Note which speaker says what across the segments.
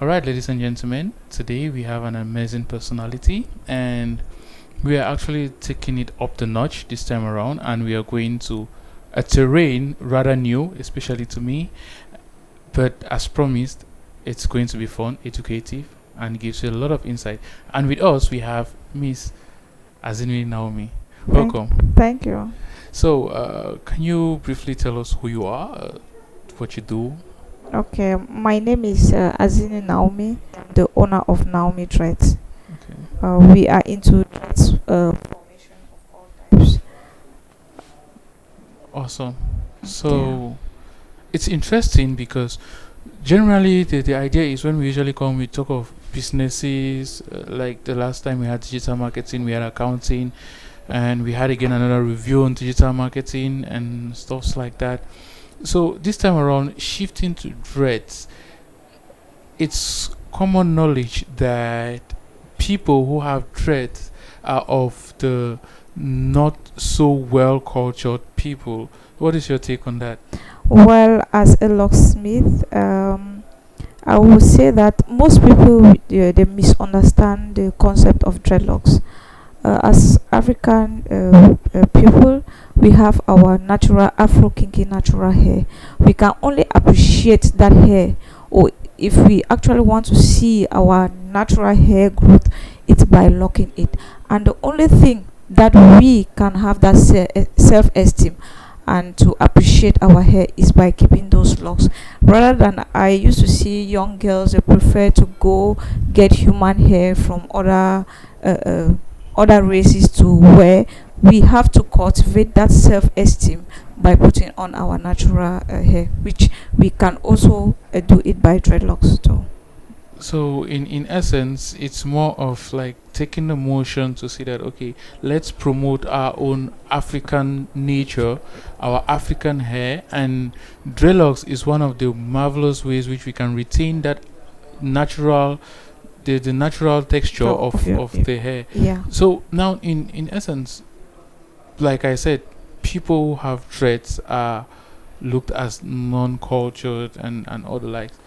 Speaker 1: All right, ladies and gentlemen, today we have an amazing personality, and we are actually taking it up the notch this time around, and we are going to a terrain rather new, especially to me. But as promised, it's going to be fun, educative, and gives you a lot of insight. And with us, we have Miss Azinwe Naomi.
Speaker 2: Thank,
Speaker 1: Welcome.
Speaker 2: thank you.
Speaker 1: So, can you briefly tell us who you are, what you do?
Speaker 2: Okay, my name is Azinwe Naomi, the owner of Naomi Dreads.
Speaker 1: Okay.
Speaker 2: We are into dreads formation of all types.
Speaker 1: Awesome.
Speaker 2: Yeah.
Speaker 1: So, it's interesting because generally the idea is when we usually come, we talk of businesses. Like the last time we had digital marketing, we had accounting, and we had again another review on digital marketing and stuffs like that. So this time around, shifting to dreads, it's common knowledge that people who have dreads are of the not so well cultured people. What is your take on that?
Speaker 2: Well, as a locksmith, I would say that most people they misunderstand the concept of dreadlocks. As African people, we have our natural Afro kinky natural hair. We can only appreciate that hair, or if we actually want to see our natural hair growth, it's by locking it. And the only thing that we can have that self esteem and to appreciate our hair is by keeping those locks. Rather than I used to see young girls, they prefer to go get human hair from other races to wear. We have to cultivate that self-esteem by putting on our natural hair, which we can also do it by dreadlocks too.
Speaker 1: So in essence, it's more of like taking the motion to see that okay, let's promote our own African nature, our African hair, and dreadlocks is one of the marvelous ways which we can retain that natural, the natural texture
Speaker 2: So of your
Speaker 1: of the hair.
Speaker 2: yeah.
Speaker 1: So now in essence, like I said, people who have dreads are looked as non-cultured and all the likes.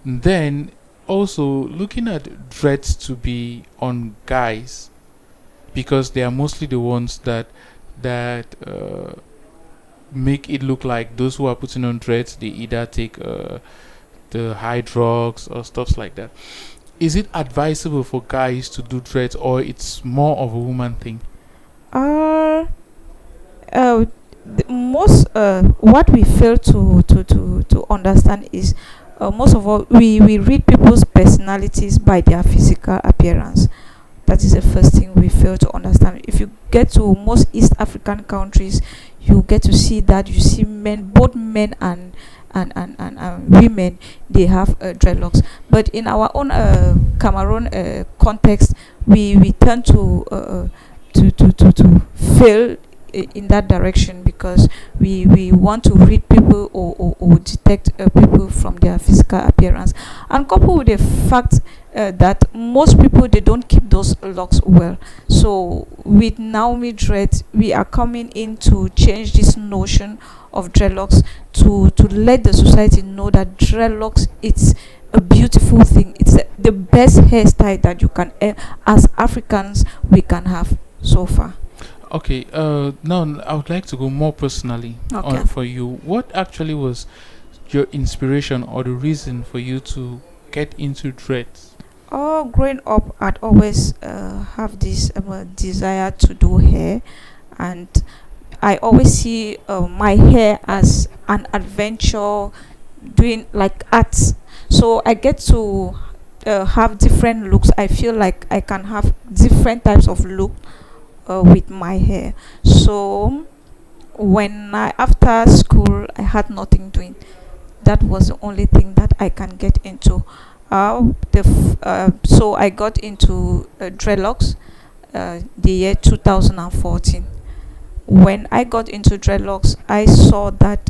Speaker 1: Then also looking at dreads to be on guys because they are mostly the ones that make it look like those who are putting on dreads they either take the high drugs or stuffs like that. Is it advisable for guys to do dreads or it's more of a woman thing?
Speaker 2: Uh, uh, most what we fail to understand is most of all we read people's personalities by their physical appearance. That is the first thing we fail to understand. If you get to most East African countries, you get to see that you see men, both men and women, they have dreadlocks. But in our own Cameroon context, we tend to fail in that direction because we want to read people or detect people from their physical appearance, and coupled with the fact that most people they don't keep those locks well. So with Naomi dread, we are coming in to change this notion of dreadlocks to let the society know that dreadlocks it's a beautiful thing. It's the best hairstyle that you can as Africans we can have so far.
Speaker 1: Okay, now I would like to go more personally
Speaker 2: Okay.
Speaker 1: on for you. What actually was your inspiration or the reason for you to get into dreads?
Speaker 2: Oh, growing up, I'd always have this desire to do hair, and I always see my hair as an adventure, doing like arts. So I get to have different looks. I feel like I can have different types of look with my hair. So when I after school I had nothing doing, that was the only thing that I can get into. So I got into dreadlocks the year 2014. When I got into dreadlocks, I saw that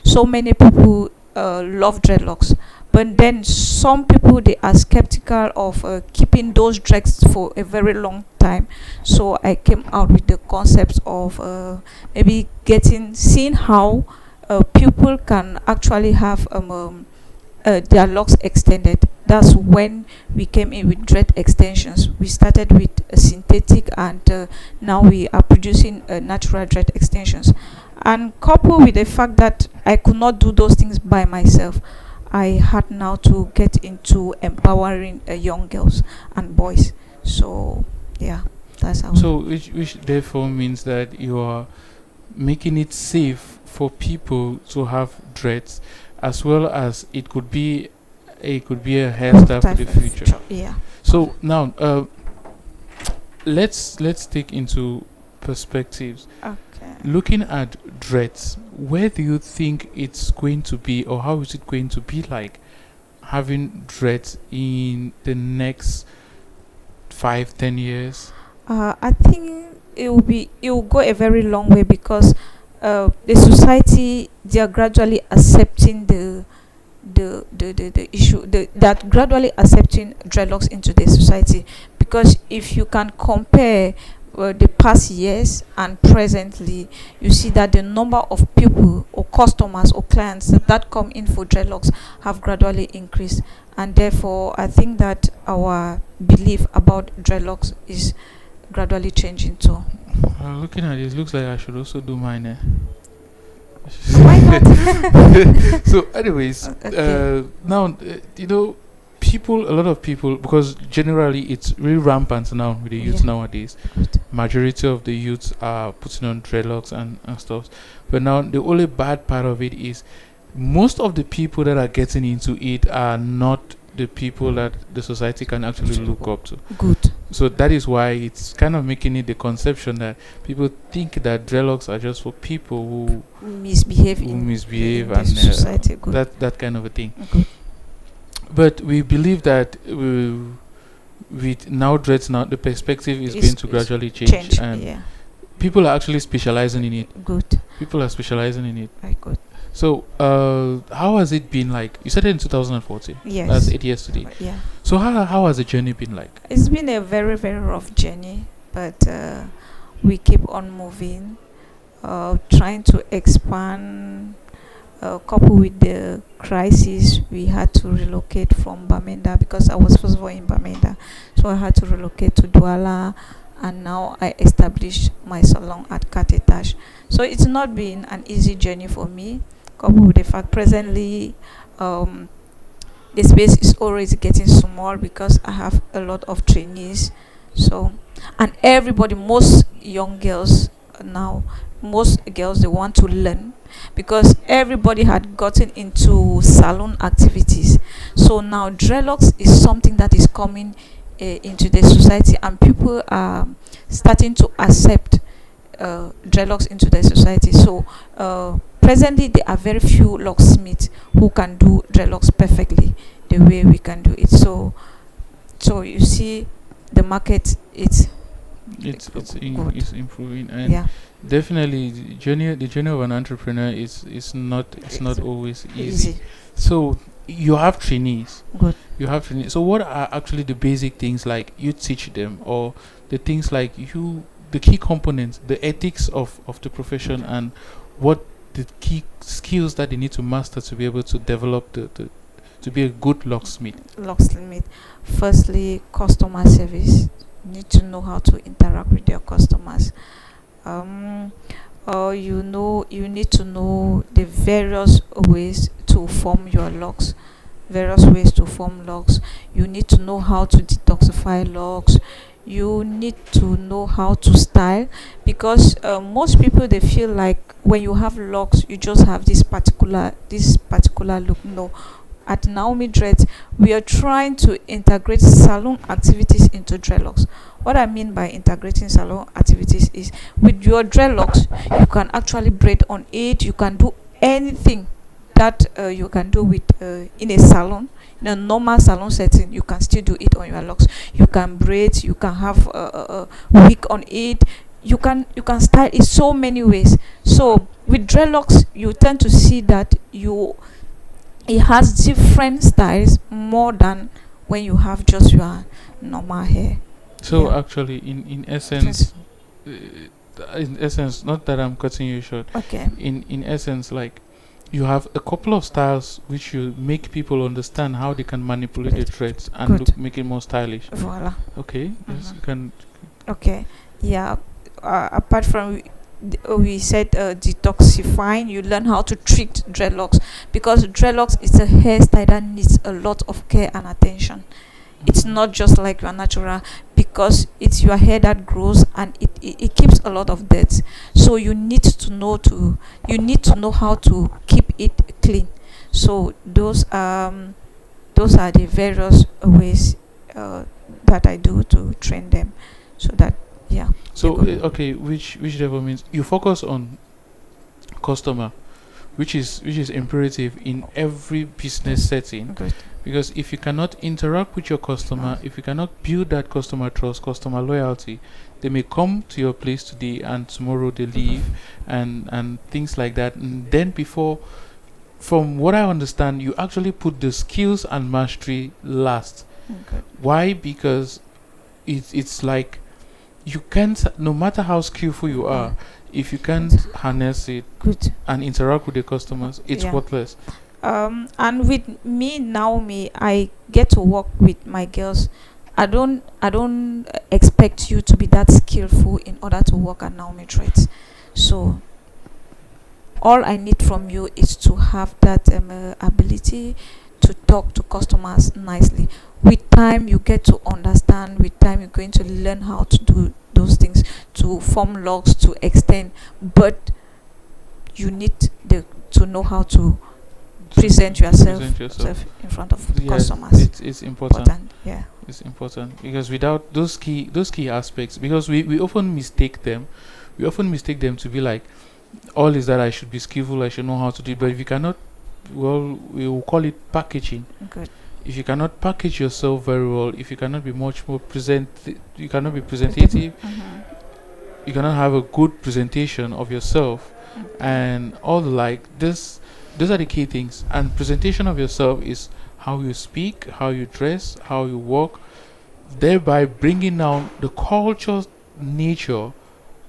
Speaker 2: so many people love dreadlocks, but then some people they are skeptical of keeping those dreads for a very long time. So I came out with the concept of maybe getting seeing how people can actually have their locks extended. That's when we came in with dread extensions. We started with synthetic, and now we are producing natural dread extensions. And coupled with the fact that I could not do those things by myself, I had now to get into empowering young girls and boys. So yeah, that's how.
Speaker 1: So, which therefore means that you are making it safe for people to have dreads, as well as it could be a hairstyle for
Speaker 2: Type
Speaker 1: the
Speaker 2: of
Speaker 1: future.
Speaker 2: yeah.
Speaker 1: So now, let's take into perspectives.
Speaker 2: Okay.
Speaker 1: Looking at dreads, where do you think it's going to be, or how is it going to be like having dreads in the next 5, 10 years?
Speaker 2: I think it will go a very long way, because the society, they are gradually accepting the issue, that gradually accepting dreadlocks into the society. Because if you can compare the past years and presently, you see that the number of people or customers or clients that come in for dreadlocks have gradually increased. And therefore I think that our belief about dreadlocks is gradually changing too.
Speaker 1: Looking at this, looks like I should also do mine.
Speaker 2: Why not?
Speaker 1: So, anyways,
Speaker 2: Okay.
Speaker 1: now a lot of people, because generally it's really rampant now with the youth
Speaker 2: Yeah.
Speaker 1: nowadays.
Speaker 2: Good.
Speaker 1: Majority of the youths are putting on dreadlocks and stuff. But now the only bad part of it is most of the people that are getting into it are not the people that the society can actually look up to.
Speaker 2: Good.
Speaker 1: So that is why it's kind of making it the conception that people think that dreadlocks are just for people
Speaker 2: Misbehave
Speaker 1: who
Speaker 2: in
Speaker 1: misbehave
Speaker 2: the
Speaker 1: and
Speaker 2: society. Good.
Speaker 1: that kind of a thing.
Speaker 2: Good.
Speaker 1: But we believe that with now dreads, now the perspective is going to gradually change, and
Speaker 2: Yeah.
Speaker 1: people are actually specializing in it.
Speaker 2: Good.
Speaker 1: People are specializing in it.
Speaker 2: Very good.
Speaker 1: So, how has it been like? You said it in 2014.
Speaker 2: Yes.
Speaker 1: That's 8 years today.
Speaker 2: Yeah.
Speaker 1: So, how has the journey been like?
Speaker 2: It's been a very, very rough journey, but we keep on moving, trying to expand. Coupled with the crisis, we had to relocate from Bamenda, because I was first of all in Bamenda, so I had to relocate to Douala, and now I established my salon at Katetash. So it's not been an easy journey for me, coupled with the fact presently the space is always getting small, because I have a lot of trainees. So, and everybody, most young girls now, most girls, they want to learn, because everybody had gotten into salon activities. So now dreadlocks is something that is coming into the society, and people are starting to accept dreadlocks into the society. So presently there are very few locksmiths who can do dreadlocks perfectly the way we can do it. So you see, the market, it's good.
Speaker 1: it's improving, and
Speaker 2: Yeah.
Speaker 1: definitely the journey of an entrepreneur is not always easy.
Speaker 2: Easy.
Speaker 1: So you have trainees.
Speaker 2: Good.
Speaker 1: You have trainees. So what are actually the basic things like you teach them, or the things like the key components, the ethics of the profession, and what the key skills that they need to master to be able to develop to be a good locksmith?
Speaker 2: Locksmith. Firstly, customer service. You need to know how to interact with your customers. You need to know the various ways to form your locks. Various ways to form locks. You need to know how to detoxify locks. You need to know how to style, because most people, they feel like when you have locks, you just have this particular look. No, at Naomi Dreads, we are trying to integrate salon activities into dreadlocks. What I mean by integrating salon activities is, with your dreadlocks, you can actually braid on it. You can do anything that you can do with in a salon. In a normal salon setting, you can still do it on your locks. You can braid. You can have a wig on it. You can style it so many ways. So with dreadlocks, you tend to see that it has different styles more than when you have just your normal hair.
Speaker 1: So
Speaker 2: Yeah.
Speaker 1: actually, in essence, not that I'm cutting you short.
Speaker 2: Okay.
Speaker 1: In essence, like, you have a couple of styles which you make people understand how they can manipulate the
Speaker 2: Right.
Speaker 1: threads and
Speaker 2: Good.
Speaker 1: make it more stylish.
Speaker 2: Voila.
Speaker 1: Okay, yes, you can.
Speaker 2: Okay. Yeah. Apart from we said detoxifying, you learn how to treat dreadlocks, because dreadlocks is a hairstyle that needs a lot of care and attention. It's
Speaker 1: Mhm.
Speaker 2: not just like your natural, because it's your hair that grows, and it keeps a lot of dirt. So you need to know how to keep it clean. So those are the various ways uh, that I do to train them, so that yeah.
Speaker 1: So
Speaker 2: Good.
Speaker 1: okay, which level means you focus on customer, which is imperative in every business setting,
Speaker 2: Good.
Speaker 1: because if you cannot interact with your customer, if you cannot build that customer trust, customer loyalty, they may come to your place today and tomorrow they leave, and things like that. And then before, from what I understand, you actually put the skills and mastery last.
Speaker 2: Good.
Speaker 1: Why? Because it's like you can't, no matter how skillful you are, if you can't harness it
Speaker 2: Good.
Speaker 1: and interact with the customers, it's
Speaker 2: Yeah.
Speaker 1: worthless.
Speaker 2: And with me, Naomi, I get to work with my girls. I don't expect you to be that skillful in order to work at Naomi Trades. So all I need from you is to have that ability to talk to customers nicely. With time, you get to understand. With time, you're going to learn how to do those things, to form logs, to extend. But you need to know how to present yourself,
Speaker 1: Present yourself.
Speaker 2: in front of
Speaker 1: Yes,
Speaker 2: customers.
Speaker 1: it's important.
Speaker 2: Important. Yeah.
Speaker 1: It's important because without those key aspects, because we often mistake them, to be like, all is that I should be skillful, I should know how to do it. But if you cannot, well, we will call it packaging.
Speaker 2: Good.
Speaker 1: If you cannot package yourself very well, if you cannot be much more you cannot be presentative, you cannot have a good presentation of yourself, and all the like. Those are the key things. And presentation of yourself is how you speak, how you dress, how you walk, thereby bringing down the cultural nature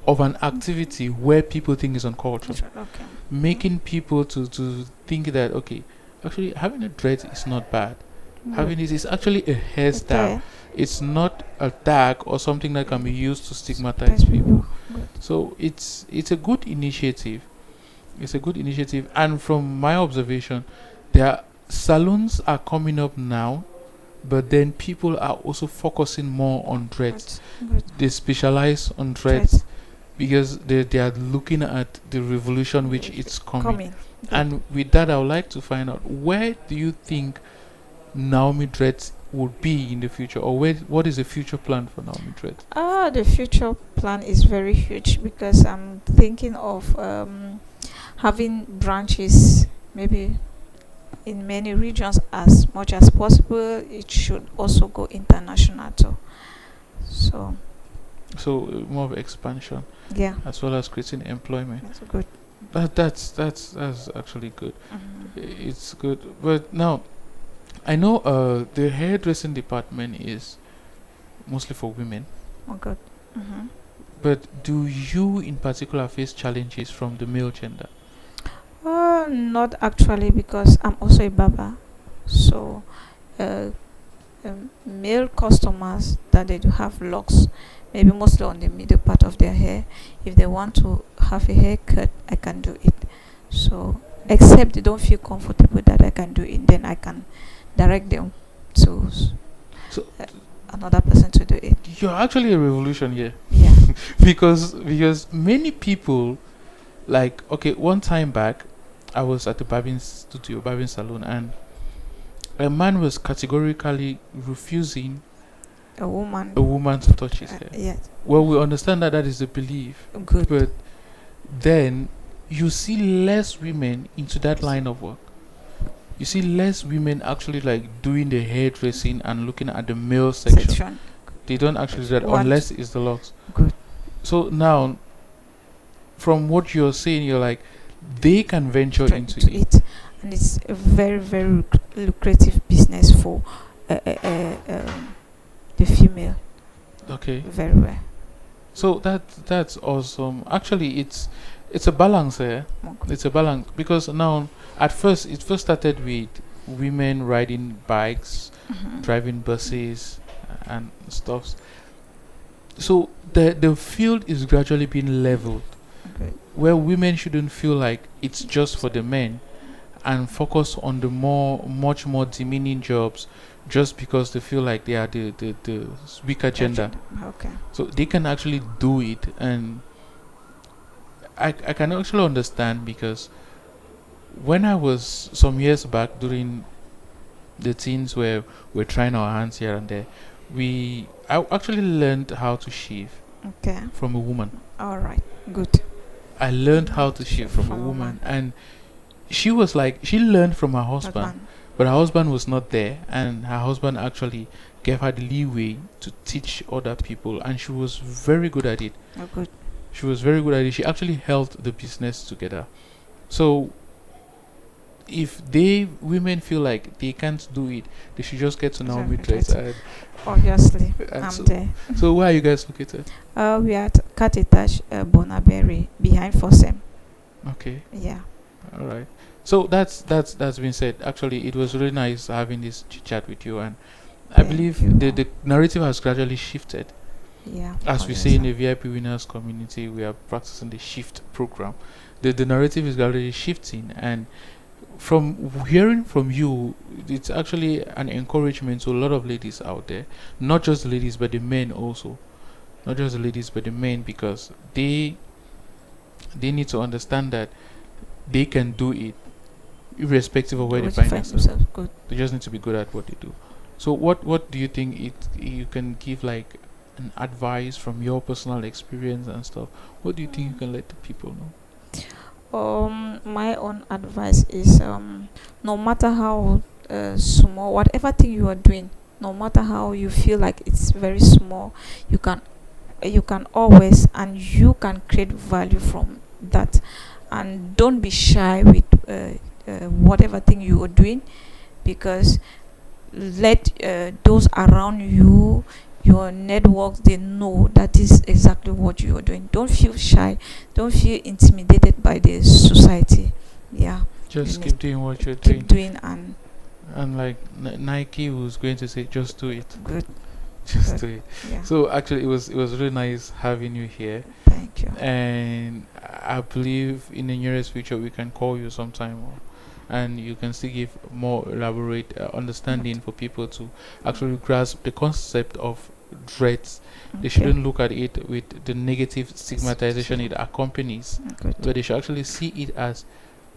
Speaker 1: of an activity where people think is uncultured,
Speaker 2: Okay.
Speaker 1: making people to think that, okay, actually having a dread is not bad. Having it is actually a hairstyle.
Speaker 2: Okay.
Speaker 1: It's not a tag or something that can be used to stigmatize people.
Speaker 2: Good.
Speaker 1: So it's a good initiative. It's a good initiative, and from my observation, there salons are coming up now, but then people are also focusing more on dreads.
Speaker 2: Good.
Speaker 1: They specialize on dreads because they are looking at the revolution which it's coming. And with that, I would like to find out, where do you think Naomi Dreads would be in the future, or what is the future plan for Naomi Dreads?
Speaker 2: The future plan is very huge, because I'm thinking of having branches maybe in many regions as much as possible. It should also go international too. So
Speaker 1: So more of expansion
Speaker 2: yeah,
Speaker 1: as well as creating employment.
Speaker 2: that's good.
Speaker 1: That's actually good. It's good. But now I know the hairdressing department is mostly for women.
Speaker 2: Oh, good.
Speaker 1: But do you in particular face challenges from the male gender?
Speaker 2: Not actually, because I'm also a barber. So, male customers that they do have locks, maybe mostly on the middle part of their hair. If they want to have a haircut, I can do it. So, except they don't feel comfortable that I can do it, then I can direct them to
Speaker 1: So
Speaker 2: another person to do it.
Speaker 1: you're actually a revolution here.
Speaker 2: Yeah.
Speaker 1: because many people, like, okay, one time back I was at the barbing salon, and a man was categorically refusing
Speaker 2: A woman.
Speaker 1: a woman to touch his hair.
Speaker 2: Yeah.
Speaker 1: Well, we understand that is the belief,
Speaker 2: Good.
Speaker 1: but then you see less women into that line of work. You see less women actually like doing the hairdressing and looking at the male section. They don't actually do that
Speaker 2: What?
Speaker 1: unless it's the locks.
Speaker 2: Good.
Speaker 1: So now, from what you're saying, you're like, they can venture into it.
Speaker 2: And it's a very, very lucrative business for the female.
Speaker 1: Okay.
Speaker 2: Very well.
Speaker 1: So that's awesome. Actually, It's a balance here.
Speaker 2: Okay.
Speaker 1: It's a balance because now, at first, it first started with women riding bikes,
Speaker 2: Mhm.
Speaker 1: driving buses, and stuff. So the field is gradually being leveled,
Speaker 2: Good.
Speaker 1: where women shouldn't feel like it's just for the men, and focus on the much more demeaning jobs, just because they feel like they are the weaker gender.
Speaker 2: Okay.
Speaker 1: So they can actually do it, and I can actually understand because when I was some years back during the teens where we're trying our hands here and there, I actually learned how to shave
Speaker 2: Okay.
Speaker 1: from a woman.
Speaker 2: All right. Good.
Speaker 1: I learned how to shave from a woman, and she was like, she learned from her husband, but her husband was not there, and her husband actually gave her the leeway to teach other people, and she was very good at it.
Speaker 2: Oh, good.
Speaker 1: She was very good at it. She actually held the business together. So if women feel like they can't do it, they should just get to Naomi Dreads.
Speaker 2: Obviously,
Speaker 1: And
Speaker 2: I'm
Speaker 1: so,
Speaker 2: there.
Speaker 1: so where are you guys located?
Speaker 2: We are at Catetash, Bonaberry, behind Fosem.
Speaker 1: Okay,
Speaker 2: Yeah.
Speaker 1: all right. So that's been said. Actually, it was really nice having this chit chat with you, and I
Speaker 2: Thank
Speaker 1: believe
Speaker 2: you.
Speaker 1: the narrative has gradually shifted.
Speaker 2: Yeah.
Speaker 1: As we say in the VIP winners community, we are practicing the shift program. The narrative is gradually shifting, and from hearing from you, it's actually an encouragement to a lot of ladies out there. Not just the ladies, but the men also. Not just the ladies, but the men, because they need to understand that they can do it, irrespective of where they find themselves.
Speaker 2: Good.
Speaker 1: They just need to be good at what they do. So, what do you think you can give, like an advice from your personal experience and stuff? What do you think you can let the people know?
Speaker 2: My own advice is no matter how small, whatever thing you are doing, no matter how you feel like it's very small, you can always, and you can create value from that. And don't be shy with whatever thing you are doing, because let those around you, your networks, they know that is exactly what you are doing. Don't feel shy, don't feel intimidated by the society. Yeah,
Speaker 1: Just
Speaker 2: you
Speaker 1: keep doing what you're
Speaker 2: keep
Speaker 1: doing.
Speaker 2: doing, and
Speaker 1: And like Nike was going to say, just do it.
Speaker 2: good.
Speaker 1: Just
Speaker 2: Good.
Speaker 1: do it.
Speaker 2: Yeah.
Speaker 1: So actually, it was really nice having you here,
Speaker 2: Thank you.
Speaker 1: and I believe in the nearest future we can call you sometime, and you can still give more elaborate understanding for people to actually grasp the concept of dreads. They shouldn't look at it with the negative stigmatization it accompanies,
Speaker 2: Good.
Speaker 1: but they should actually see it as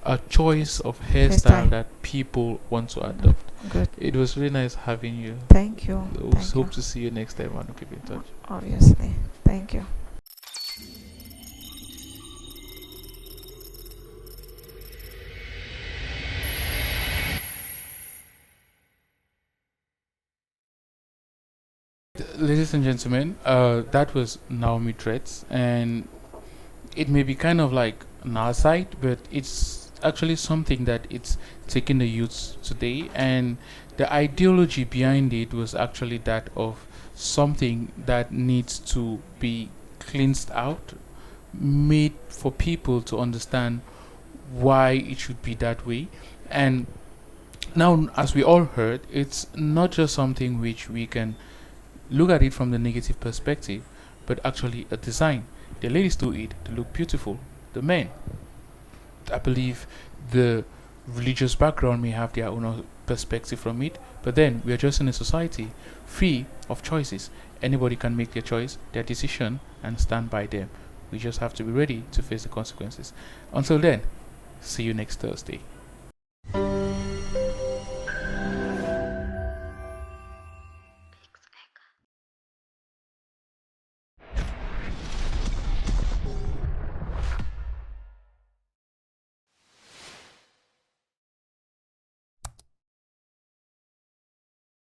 Speaker 1: a choice of
Speaker 2: Hairstyle.
Speaker 1: hairstyle that people want to adopt.
Speaker 2: Good.
Speaker 1: It was really nice having you.
Speaker 2: Thank you.
Speaker 1: We
Speaker 2: Thank
Speaker 1: hope
Speaker 2: you.
Speaker 1: to see you next time and keep in touch.
Speaker 2: Obviously. Thank you.
Speaker 1: Ladies and gentlemen, that was Naomi Dreads, and it may be kind of like an aside, but it's actually something that it's taking the youths today, and the ideology behind it was actually that of something that needs to be cleansed out, made for people to understand why it should be that way. And now, as we all heard, it's not just something which we can look at it from the negative perspective, but actually a design. The ladies do it to look beautiful. The men, I believe, the religious background may have their own perspective from it, but then we are just in a society free of choices. Anybody can make their choice, their decision, and stand by them. We just have to be ready to face the consequences. Until then, see you next Thursday.